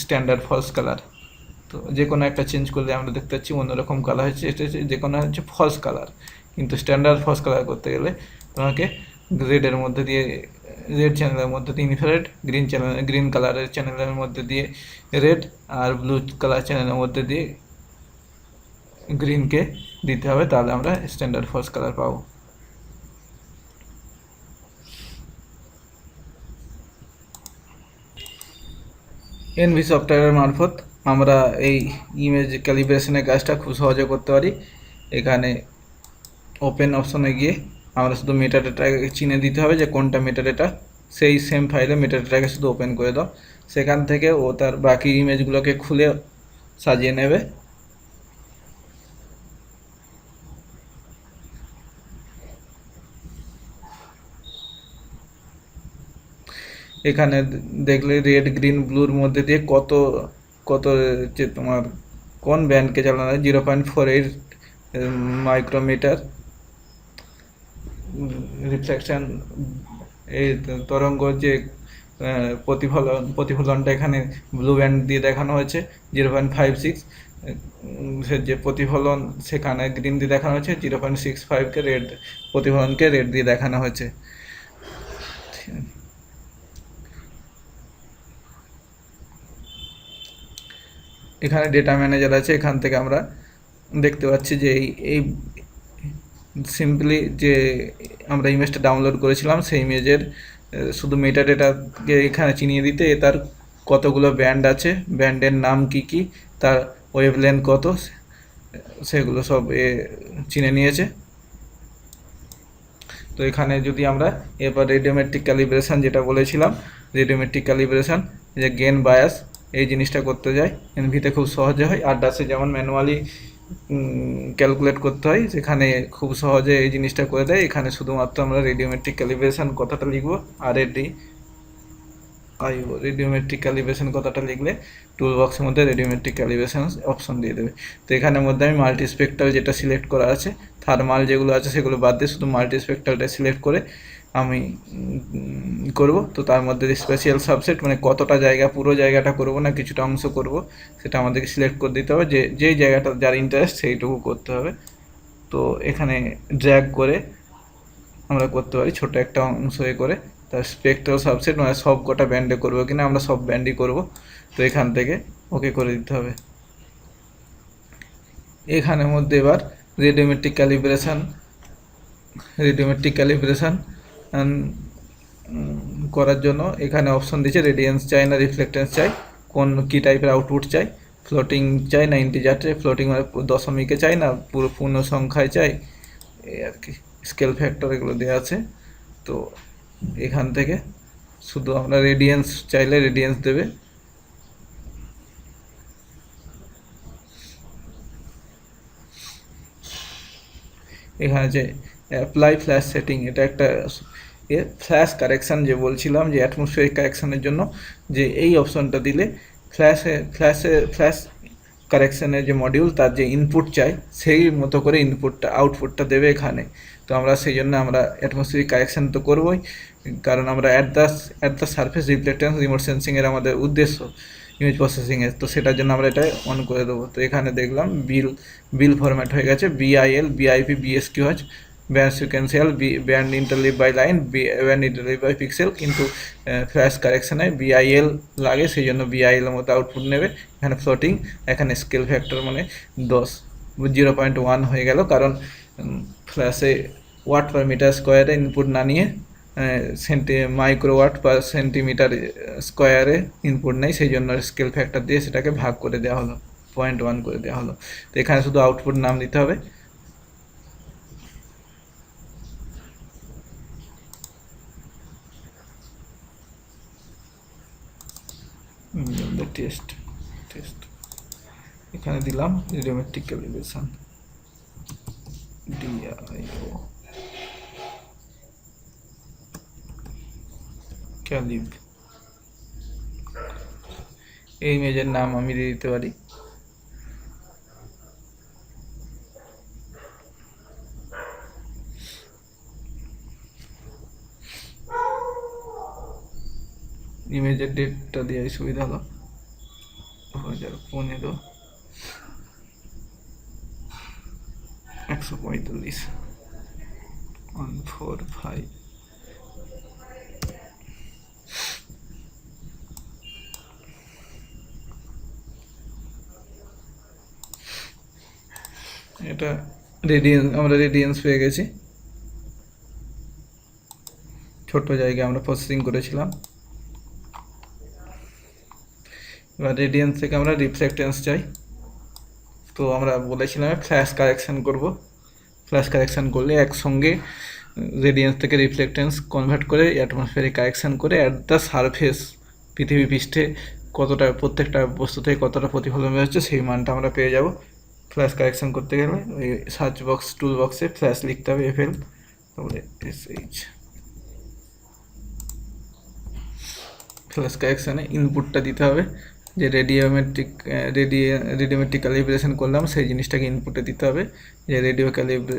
স্ট্যান্ডার্ড ফলস কালার। তো যে কোনো একটা চেঞ্জ করলে আমরা দেখতে পাচ্ছি অন্যরকম কালার হচ্ছে, এটা হচ্ছে যে কোনো হচ্ছে ফলস কালার। কিন্তু স্ট্যান্ডার্ড ফলস কালার করতে গেলে তোমাকে রেডের মধ্যে দিয়ে, রেড চ্যানেলের মধ্যে দিয়ে ইনফ্রারেড, গ্রিন কালারের চ্যানেলের মধ্যে দিয়ে রেড, আর ব্লু কালার চ্যানেলের মধ্যে দিয়ে গ্রিনকে দিতে হবে, তাহলে আমরা স্ট্যান্ডার্ড ফলস কালার পাবো। এনভি সফটওয়্যারের মারফত আমরা এই ইমেজ ক্যালিব্রেশনের কাজটা খুব সহজে করতে পারি। এখানে ওপেন অপশনে গিয়ে আমরা শুধু মেটাডেটাকে চিনে দিতে হবে যে কোনটা মেটাডেটা, সেই সেম ফাইলে মেটাডেটাকে শুধু ওপেন করে দাও, সেখান থেকে ও তার বাকি ইমেজগুলোকে খুলে সাজিয়ে নেবে। এখানে দেখলে রেড, গ্রিন, ব্লুর মধ্যে দিয়ে কত কত যে তোমার কোন ব্যান্ডকে চালানো হয়, 0.48 মাইক্রোমিটার রিফ্লেকশন, এই তরঙ্গ যে প্রতিফলনটা এখানে ব্লু ব্যান্ড দিয়ে দেখানো হয়েছে 0.56, যে প্রতিফলন সেখানে গ্রিন দিয়ে দেখানো হয়েছে 0.65কে রেড, প্রতিফলনকে রেড দিয়ে দেখানো হয়েছে। এখানে ডেটা ম্যানেজার আছে, এখান থেকে আমরা দেখতে পাচ্ছি যে এই সিম্পলি যে আমরা ইমেজটা ডাউনলোড করেছিলাম সেই ইমেজের শুধু মেটা ডেটাকে এখানে চিনিয়ে দিতে তার কতগুলো ব্যান্ড আছে, ব্যান্ডের নাম কি কি, তার ওয়েভলেন্থ কত, সেগুলো সব চিনে নিয়েছে। তো এখানে যদি আমরা এবার রেডিওমেট্রিক ক্যালিব্রেশন যেটা বলেছিলাম, রেডিওমেট্রিক ক্যালিব্রেশন যে গেন বায়াস, এই জিনিসটা করতে যাই এনভিতে খুব সহজে হয়। আর ডাসে যেমন ম্যানুয়ালি ক্যালকুলেট করতে হয়, সেখানে খুব সহজে এই জিনিসটা করে দেয়। এখানে শুধুমাত্র আমরা রেডিওমেট্রিক ক্যালিব্রেশন কথাটা লিখবো, রেডিওমেট্রিক ক্যালিব্রেশন কথাটা লিখলে টুল বক্সের মধ্যে রেডিওমেট্রিক ক্যালিব্রেশন অপশন দিয়ে দেবে। তো এখানের মধ্যে আমি মাল্টিস্পেক্ট্রাল যেটা সিলেক্ট করা আছে, থার্মাল যেগুলো আছে সেগুলো বাদ দিয়ে শুধু মাল্টিস্পেক্ট্রালটা সিলেক্ট করে আমি করব। তো তার মধ্যে স্পেশাল সাবসেট মানে কতটা জায়গা, পুরো জায়গাটা করব না কিছুটা অংশ করব, সেটা আমাদেরকে সিলেক্ট করে দিতে হবে, যে যেই জায়গাটা যার ইন্টারেস্ট সেইটুকু করতে হবে। তো এখানে ড্র্যাগ করে আমরা করতে পারি ছোট একটা অংশ করে। তার স্পেক্ট্রাল সাবসেট মানে সব কটা ব্যান্ডে করবো কিনা, আমরা সব ব্যান্ডই করব। তো এখান থেকে ওকে করে দিতে হবে। এখানের মধ্যে এবার রেডিওমেট্রিক ক্যালিব্রেশন করার জন্য এখানে অপশন দিয়েছে রেডিয়েন্স চাই না রিফ্লেক্টেন্স চাই, কোন কী টাইপের আউটপুট চাই, ফ্লোটিং চাই না ইন্টিজার চাই, ফ্লোটিং মানে দশমিকে চাই না পুরো পূর্ণ সংখ্যায় চাই, এই আর কি। স্কেল ফ্যাক্টর এগুলো দেওয়া আছে। তো এখান থেকে শুধু আমরা রেডিয়েন্স চাইলে রেডিয়েন্স দেবে। এখানে যে অ্যাপ্লাই ফ্ল্যাশ সেটিং, এটা একটা ফ্ল্যাশ কারেকশান যে বলছিলাম, যে অ্যাটমসফিয়ারিক কারেকশানের জন্য যে এই অপশনটা দিলে ফ্ল্যাশ কারেকশানের যে মডিউল তার যে ইনপুট চাই সেই মতো করে আউটপুটটা দেবে এখানে। তো আমরা সেই জন্য আমরা অ্যাটমসফিয়ারিক কারেকশান তো করবোই, কারণ আমরা অ্যাট দ্য সারফেস রিফ্লেক্টেন্স রিমোট সেন্সিংয়ের আমাদের উদ্দেশ্য ইমেজ প্রসেসিংয়ের, তো সেটার জন্য আমরা এটা অন করে দেবো। তো এখানে দেখলাম বিল ফরম্যাট হয়ে গেছে, BIL, BIP, BSQH, band sequential, band interleave by line, band interleave by pixel, কিন্তু ফ্ল্যাশ কারেকশানে BIL লাগে, সেই জন্য BIL এর মতো আউটপুট নেবে। এখানে ফ্লোটিং, এখানে স্কেল ফ্যাক্টর মানে 0.1 হয়ে গেল, কারণ ফ্ল্যাশে ওয়াট পার মিটার স্কোয়ারে ইনপুট না নিয়ে মাইক্রোওয়াট পার সেন্টিমিটার স্কোয়ারে ইনপুট নেই, সেই জন্য স্কেল ফ্যাক্টর দিয়ে সেটাকে ভাগ করে দেওয়া হলো, 0.1 করে দেওয়া হলো। তো এখানে শুধু আউটপুট নাম দিতে হবে। টেস্ট এখানে দিলাম রেডিওমেট্রিক ক্যালিব্রেশন, DIO ক্যালিব। এই ইমেজের নাম আমি দিয়ে দিতে পারি। ইমেজের ডেটটা দেওয়াই সুবিধা হলো 2015 145 145। এটা আমরা রেডিয়েন্স পেয়ে গেছি। ছোট জায়গায় আমরা প্রসেসিং করেছিলাম। এবার রেডিয়েন্স থেকে আমরা রিফ্লেক্টেন্স চাই। তো আমরা বলেছিলাম ফ্ল্যাশ কারেকশন করব। ফ্ল্যাশ কারেকশন করলে একসঙ্গে রেডিয়েন্স থেকে রিফ্লেক্টেন্স কনভার্ট করে অ্যাটমসফিয়ারে কারেকশন করে অ্যাট দ্য সারফেস পৃথিবী পৃষ্ঠে কতটা প্রত্যেকটা বস্তু থেকে কতটা প্রতিফলন হচ্ছে সেই মানটা আমরা পেয়ে যাব। ফ্ল্যাশ কারেকশন করতে গেলে ওই সার্চ বক্স টুল বক্সে ফ্ল্যাশ লিখতে হবে FL, তারপরে SH। ফ্ল্যাশ কারেকশানে ইনপুটটা দিতে হবে, যে রেডিওমেট্রিক ক্যালিব্রেশন করলাম সেই জিনিসটাকে ইনপুটে দিতে হবে, যে রেডিও ক্যালিব্রে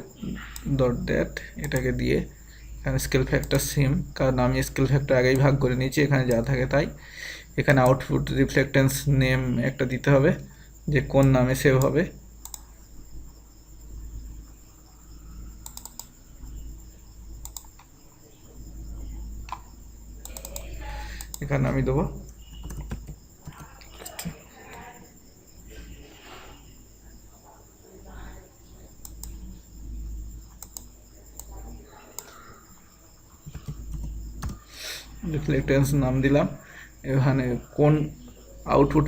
ডট দ্যাট এটাকে দিয়ে এখানে স্কেল ফ্যাক্টর সেম, কারণ আমি স্কেল ফ্যাক্টর আগেই ভাগ করে নিয়েছি, এখানে যা থাকে তাই। এখানে আউটপুট রিফ্লেক্টেন্স নেম একটা দিতে হবে, যে কোন নামে সেভ হবে। এখানে আমি দেবো রিফ্লেক্টেন্স নাম দিলাম। এখানে কোন আউটপুট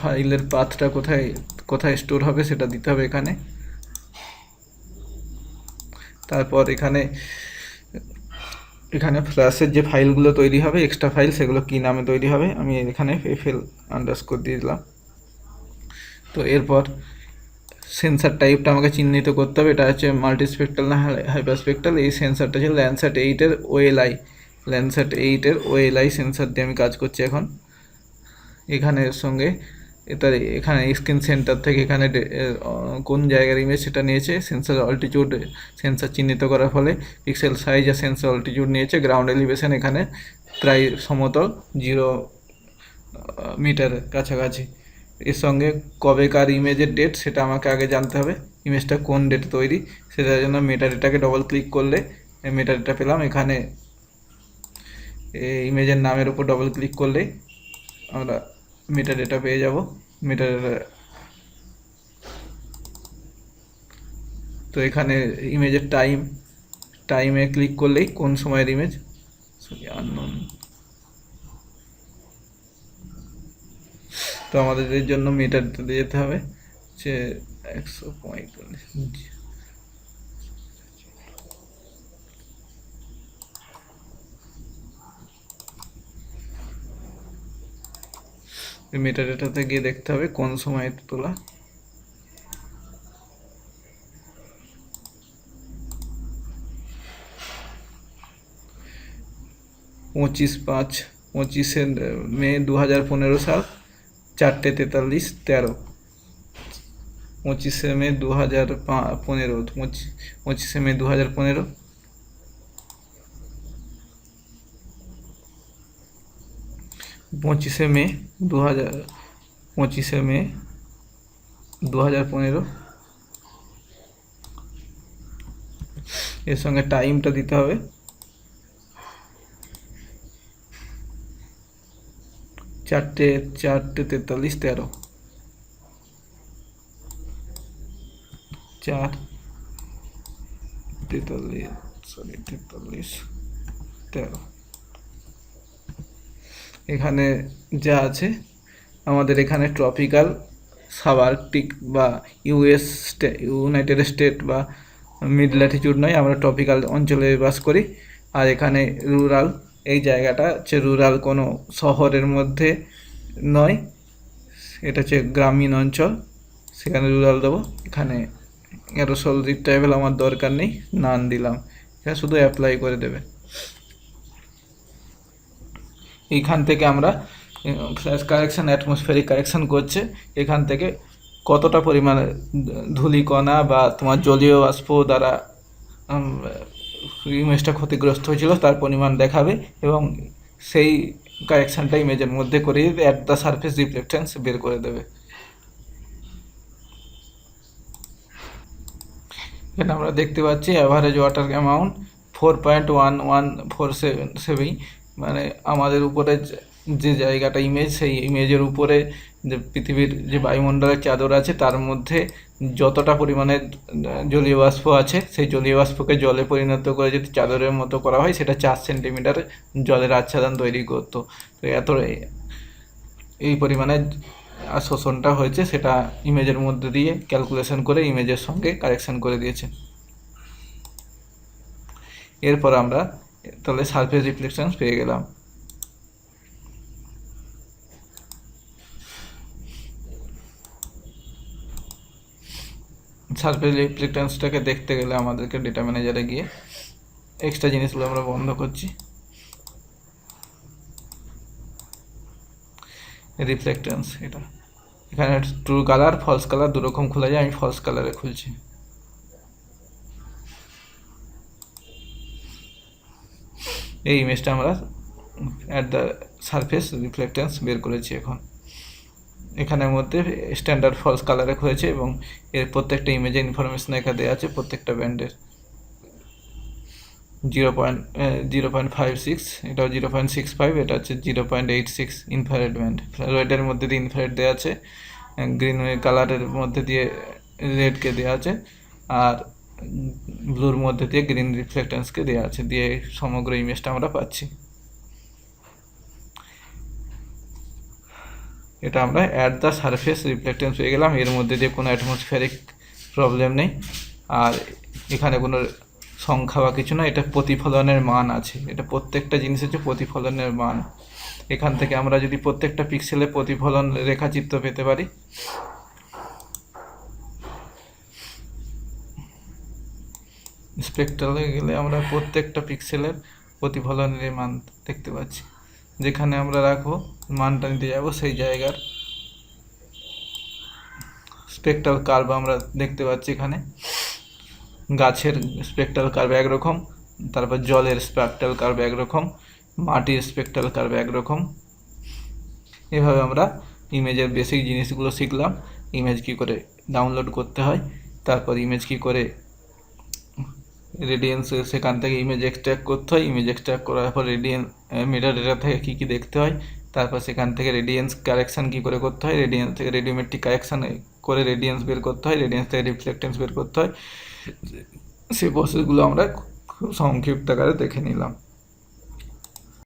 ফাইলের পাথটা কোথায় স্টোর হবে সেটা দিতে হবে এখানে। তারপর এখানে ফ্ল্যাশের যে ফাইলগুলো তৈরি হবে এক্সট্রা ফাইল, সেগুলো কি নামে তৈরি হবে আমি এখানে FL আন্ডারস্কোর দিয়ে দিলাম। তো এরপর সেন্সার টাইপটা আমাকে চিহ্নিত করতে হবে, এটা হচ্ছে মাল্টিস্পেক্ট্রাল না হাইপারস্পেক্ট্রাল। এই সেন্সারটা ছিল ল্যান্ডস্যাট 8-এর OLI, ল্যান্ডস্যাট 8-এর OLI সেন্সার দিয়ে আমি কাজ করছি এখন। এখানের সঙ্গে এখানে স্ক্রিন সেন্টার থেকে এখানে কোন জায়গার ইমেজ সেটা নিয়েছে, সেন্সার অল্টিটিউড সেন্সার চিহ্নিত করার ফলে পিক্সেল সাইজ আর সেন্সার অল্টিটিউড নিয়েছে। গ্রাউন্ড এলিভেশন এখানে প্রায় সমতল 0 মিটার কাছাকাছি। এর সঙ্গে কবেকার ইমেজের ডেট সেটা আমাকে আগে জানতে হবে, ইমেজটা কোন ডেটে তৈরি, সেটার জন্য মেটাডেটাকে ডবল ক্লিক করলে মেটাডেটা পেলাম। এখানে ইমেজের নামের উপর ডবল ক্লিক করলে আমরা মেটাডেটা পেয়ে যাব। মেটাডেটা তো এখানে ইমেজের টাইমে ক্লিক করলেই কোন সময়ের ইমেজ, আননোন। তো আমাদের এর জন্য মেটাডেটা দিয়ে যেতে হবে যে 145। মেটাডেটাতে গিয়ে দেখতে হবে কোন সময় তোলা। পঁচিশে মে 2015 সাল 4:43:13। 25শে মে 2015, 25শে মে 2015। 25শে মে 2015। এর সঙ্গে টাইমটা দিতে হবে, 4:43:13। 4:43:13। এখানে যা আছে আমাদের এখানে ট্রপিক্যাল, সাবআর্কটিক বা ইউনাইটেড স্টেট বা মিড ল্যাটিটিউড নয়, আমরা ট্রপিক্যাল অঞ্চলে বাস করি। আর এখানে রুরাল, এই জায়গাটা হচ্ছে রুরাল, কোনো শহরের মধ্যে নয়, এটা হচ্ছে গ্রামীণ অঞ্চল, সেখানে রুরাল দেবো। এখানে এরোসল রিট্রাইভেল আমার দরকার নেই, নান দিলাম, এটা শুধু অ্যাপ্লাই করে দেবে। এইখান থেকে আমরা ফ্ল্যাশ কারেকশন, অ্যাটমসফেরিক কারেকশন করছে, এখান থেকে কতটা পরিমাণে ধূলিকণা বা তোমার জলীয় বাষ্প দ্বারা ইমেজটা ক্ষতিগ্রস্ত হয়েছিল তার পরিমাণ দেখাবে, এবং সেই কারেকশানটা ইমেজের মধ্যে করে অ্যাট দ্য সারফেস রিফ্লেক্টেন্স বের করে দেবে। এখানে আমরা দেখতে পাচ্ছি অ্যাভারেজ ওয়াটার অ্যামাউন্ট 4.1147, মানে আমাদের উপরে যে জায়গাটা ইমেজ, সেই ইমেজের উপরে যে পৃথিবীর যে বায়ুমণ্ডলের চাদর আছে তার মধ্যে যতটা পরিমাণে জলীয় বাষ্প আছে, সেই জলীয় বাষ্পকে জলে পরিণত করে যদি চাদরের মতো করা হয়, সেটা 4 সেন্টিমিটার জলের আচ্ছাদন তৈরি করতো। তো এত এই পরিমাণে শোষণটা হয়েছে, সেটা ইমেজের মধ্যে দিয়ে ক্যালকুলেশন করে ইমেজের সঙ্গে কারেকশন করে দিয়েছে। এরপর আমরা তাহলে সারফেস রিফ্লেকশন পেয়ে গেলাম। সারফেস রিফ্লেকটেন্সটাকে দেখতে গেলে আমাদেরকে ডেটা ম্যানেজারে গিয়ে এক্সট্রা জিনিসগুলো আমরা বন্ধ করছি। রিফ্লেকটেন্স, এটা এখানে ট্রু কালার, ফলস কালার দুরকম খোলা যায়, আমি ফলস কালারে খুলছি। এই ইমেজটা আমরা অ্যাট দ্য সারফেস রিফ্লেকটেন্স বের করেছি। এখন এখানের মধ্যে স্ট্যান্ডার্ড ফলস কালারে হয়েছে, এবং এর প্রত্যেকটা ইমেজের ইনফরমেশন এখানে দেওয়া আছে, প্রত্যেকটা ব্যান্ডের 0.56, এটাও 0.65, এটা হচ্ছে 0.86 ইনফ্রারেড ব্যান্ড। রেডের মধ্যে দিয়ে ইনফ্রারেড দেওয়া আছে, গ্রিন কালারের মধ্যে দিয়ে রেডকে দেওয়া আছে, আর ব্লুর মধ্যে দিয়ে গ্রিন রিফ্লেক্টেন্সকে দেওয়া আছে, দিয়ে সমগ্র ইমেজটা আমরা পাচ্ছি। এটা আমরা অ্যাট দ্য সারফেস রিফ্লেক্টেন্স পেয়ে গেলাম, এর মধ্যে দিয়ে কোনো অ্যাটমসফিয়ারিক প্রবলেম নেই, আর এখানে কোনো সংখ্যা বা কিছু না, এটা প্রতিফলনের মান আছে, এটা প্রত্যেকটা জিনিস হচ্ছে প্রতিফলনের মান। এখান থেকে আমরা যদি প্রত্যেকটা পিক্সেলে প্রতিফলন রেখাচিত্র পেতে পারি, স্পেকট্রালে গেলে আমরা প্রত্যেকটা পিক্সেলের প্রতিফলনের মান দেখতে পাচ্ছি। যেখানে আমরা রাখবো মানটা নিতে যাবো, সেই জায়গার স্পেকট্রাল কার্ভ আমরা দেখতে পাচ্ছি। এখানে গাছের স্পেকট্রাল কার্ভ একরকম, তারপর জলের স্পেকট্রাল কার্ভ একরকম, মাটির স্পেকট্রাল কার্ভ একরকম। এভাবে আমরা ইমেজের বেসিক জিনিসগুলো শিখলাম, ইমেজ কী করে ডাউনলোড করতে হয়, তারপর ইমেজ কী করে রেডিয়েন্স, সেখান থেকে ইমেজ এক্সট্র্যাক্ট করতে হয়, ইমেজ এক্সট্র্যাক্ট করার পর রেডিয়েন্স মিটার ডেটা থেকে কী কী দেখতে হয়, তারপর সেখান থেকে রেডিয়েন্স কারেকশান কী করে করতে হয়, রেডিয়েন্স থেকে রেডিওমেট্রিক কারেকশান করে রেডিয়েন্স বের করতে হয়, রেডিয়েন্স থেকে রিফ্লেক্টেন্স বের করতে হয়, সেই প্রসেসগুলো আমরা খুব সংক্ষিপ্ত আকারে দেখে নিলাম।